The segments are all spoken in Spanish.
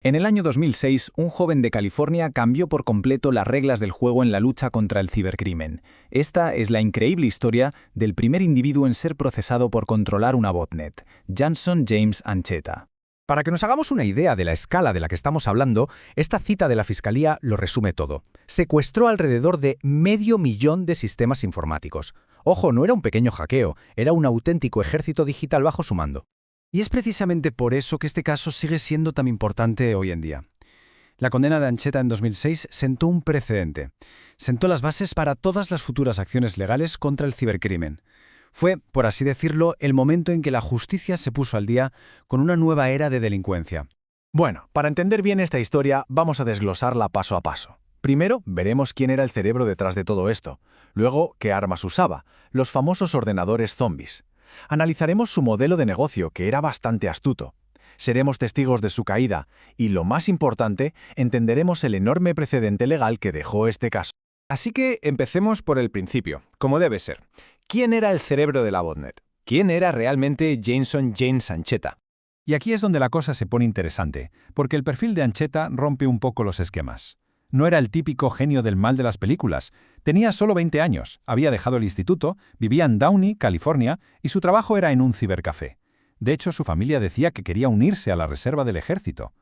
En el año 2006, un joven de California cambió por completo las reglas del juego en la lucha contra el cibercrimen. Esta es la increíble historia del primer individuo en ser procesado por controlar una botnet, Jason James Ancheta. Para que nos hagamos una idea de la escala de la que estamos hablando, esta cita de la Fiscalía lo resume todo. Secuestró alrededor de 500.000 de sistemas informáticos. Ojo, no era un pequeño hackeo, era un auténtico ejército digital bajo su mando. Y es precisamente por eso que este caso sigue siendo tan importante hoy en día. La condena de Ancheta en 2006 sentó un precedente. Sentó las bases para todas las futuras acciones legales contra el cibercrimen. Fue, por así decirlo, el momento en que la justicia se puso al día con una nueva era de delincuencia. Bueno, para entender bien esta historia, vamos a desglosarla paso a paso. Primero, veremos quién era el cerebro detrás de todo esto. Luego, qué armas usaba, los famosos ordenadores zombies. Analizaremos su modelo de negocio, que era bastante astuto. Seremos testigos de su caída y, lo más importante, entenderemos el enorme precedente legal que dejó este caso. Así que empecemos por el principio, como debe ser. ¿Quién era el cerebro de la botnet? ¿Quién era realmente Jason James Ancheta? Y aquí es donde la cosa se pone interesante, porque el perfil de Ancheta rompe un poco los esquemas. No era el típico genio del mal de las películas. Tenía solo 20 años, había dejado el instituto, vivía en Downey, California, y su trabajo era en un cibercafé. De hecho, su familia decía que quería unirse a la reserva del ejército.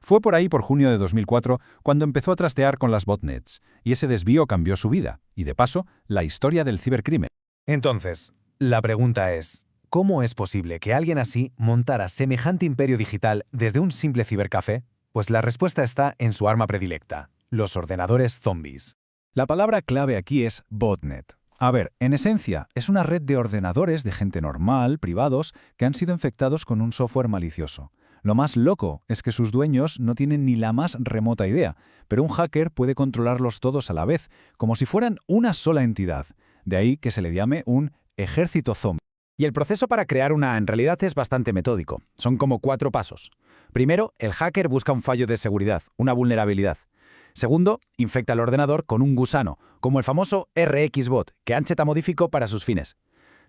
Fue por ahí por junio de 2004 cuando empezó a trastear con las botnets, y ese desvío cambió su vida, y de paso, la historia del cibercrimen. Entonces, la pregunta es, ¿cómo es posible que alguien así montara semejante imperio digital desde un simple cibercafé? Pues la respuesta está en su arma predilecta, los ordenadores zombies. La palabra clave aquí es botnet. A ver, en esencia, es una red de ordenadores de gente normal, privados, que han sido infectados con un software malicioso. Lo más loco es que sus dueños no tienen ni la más remota idea, pero un hacker puede controlarlos todos a la vez, como si fueran una sola entidad. De ahí que se le llame un ejército zombie. Y el proceso para crear una en realidad es bastante metódico. Son como 4 pasos. Primero, el hacker busca un fallo de seguridad, una vulnerabilidad. Segundo, infecta el ordenador con un gusano, como el famoso RxBot, que Ancheta modificó para sus fines.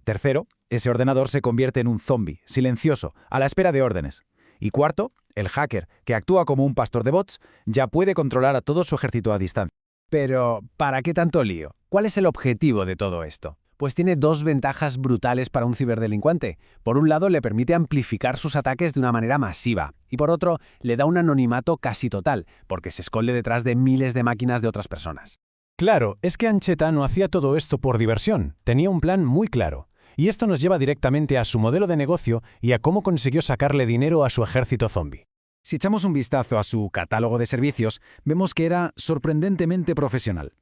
Tercero, ese ordenador se convierte en un zombie, silencioso, a la espera de órdenes. Y cuarto, el hacker, que actúa como un pastor de bots, ya puede controlar a todo su ejército a distancia. Pero, ¿para qué tanto lío? ¿Cuál es el objetivo de todo esto? Pues tiene 2 ventajas brutales para un ciberdelincuente. Por un lado, le permite amplificar sus ataques de una manera masiva, y por otro, le da un anonimato casi total, porque se esconde detrás de miles de máquinas de otras personas. Claro, es que Ancheta no hacía todo esto por diversión, tenía un plan muy claro. Y esto nos lleva directamente a su modelo de negocio y a cómo consiguió sacarle dinero a su ejército zombie. Si echamos un vistazo a su catálogo de servicios, vemos que era sorprendentemente profesional.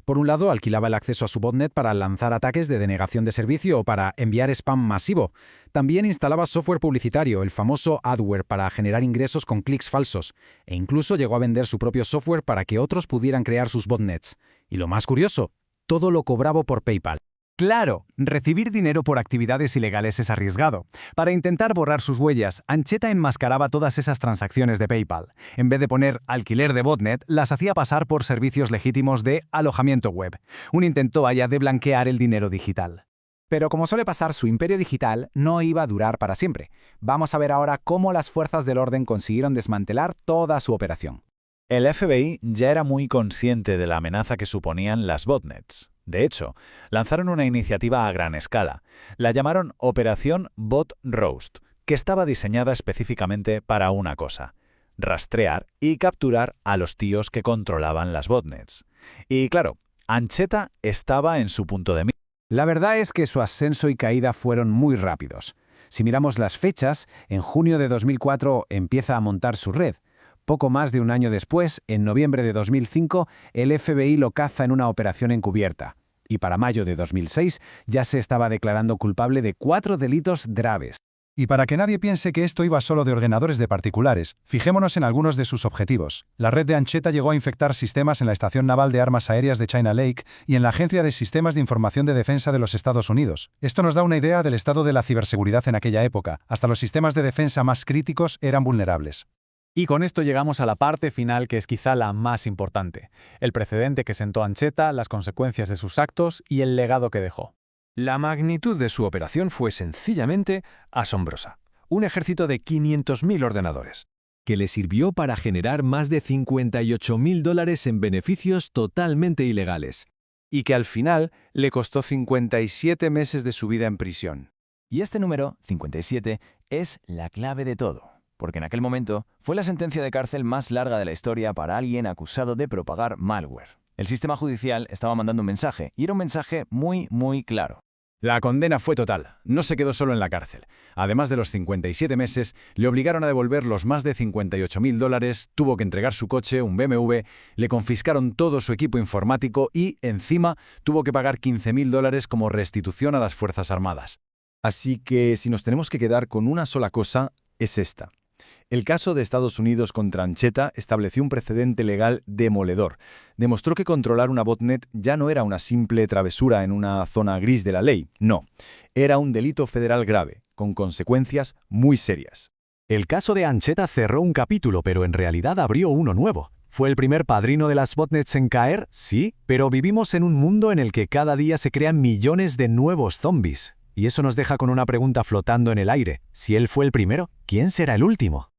Por un lado, alquilaba el acceso a su botnet para lanzar ataques de denegación de servicio o para enviar spam masivo. También instalaba software publicitario, el famoso adware, para generar ingresos con clics falsos. E incluso llegó a vender su propio software para que otros pudieran crear sus botnets. Y lo más curioso, todo lo cobraba por PayPal. Claro, recibir dinero por actividades ilegales es arriesgado. Para intentar borrar sus huellas, Ancheta enmascaraba todas esas transacciones de PayPal. En vez de poner alquiler de botnet, las hacía pasar por servicios legítimos de alojamiento web. Un intento vaya de blanquear el dinero digital. Pero como suele pasar, su imperio digital no iba a durar para siempre. Vamos a ver ahora cómo las fuerzas del orden consiguieron desmantelar toda su operación. El FBI ya era muy consciente de la amenaza que suponían las botnets. De hecho, lanzaron una iniciativa a gran escala. La llamaron Operación Bot Roast, que estaba diseñada específicamente para una cosa: rastrear y capturar a los tíos que controlaban las botnets. Y claro, Ancheta estaba en su punto de mira. La verdad es que su ascenso y caída fueron muy rápidos. Si miramos las fechas, en junio de 2004 empieza a montar su red. Poco más de un año después, en noviembre de 2005, el FBI lo caza en una operación encubierta. Y para mayo de 2006 ya se estaba declarando culpable de 4 delitos graves. Y para que nadie piense que esto iba solo de ordenadores de particulares, fijémonos en algunos de sus objetivos. La red de Ancheta llegó a infectar sistemas en la Estación Naval de Armas Aéreas de China Lake y en la Agencia de Sistemas de Información de Defensa de los Estados Unidos. Esto nos da una idea del estado de la ciberseguridad en aquella época. Hasta los sistemas de defensa más críticos eran vulnerables. Y con esto llegamos a la parte final, que es quizá la más importante: el precedente que sentó Ancheta, las consecuencias de sus actos y el legado que dejó. La magnitud de su operación fue sencillamente asombrosa. Un ejército de 500.000 ordenadores. que le sirvió para generar más de $58.000 en beneficios totalmente ilegales. Y que al final le costó 57 meses de su vida en prisión. Y este número, 57, es la clave de todo, porque en aquel momento fue la sentencia de cárcel más larga de la historia para alguien acusado de propagar malware. El sistema judicial estaba mandando un mensaje, y era un mensaje muy claro. La condena fue total, no se quedó solo en la cárcel. Además de los 57 meses, le obligaron a devolver los más de $58.000, tuvo que entregar su coche, un BMW, le confiscaron todo su equipo informático y, encima, tuvo que pagar $15.000 como restitución a las Fuerzas Armadas. Así que si nos tenemos que quedar con una sola cosa, es esta. El caso de Estados Unidos contra Ancheta estableció un precedente legal demoledor. Demostró que controlar una botnet ya no era una simple travesura en una zona gris de la ley, no. Era un delito federal grave, con consecuencias muy serias. El caso de Ancheta cerró un capítulo, pero en realidad abrió uno nuevo. ¿Fue el primer padrino de las botnets en caer? Sí, pero vivimos en un mundo en el que cada día se crean millones de nuevos zombies. Y eso nos deja con una pregunta flotando en el aire. Si él fue el primero, ¿quién será el último?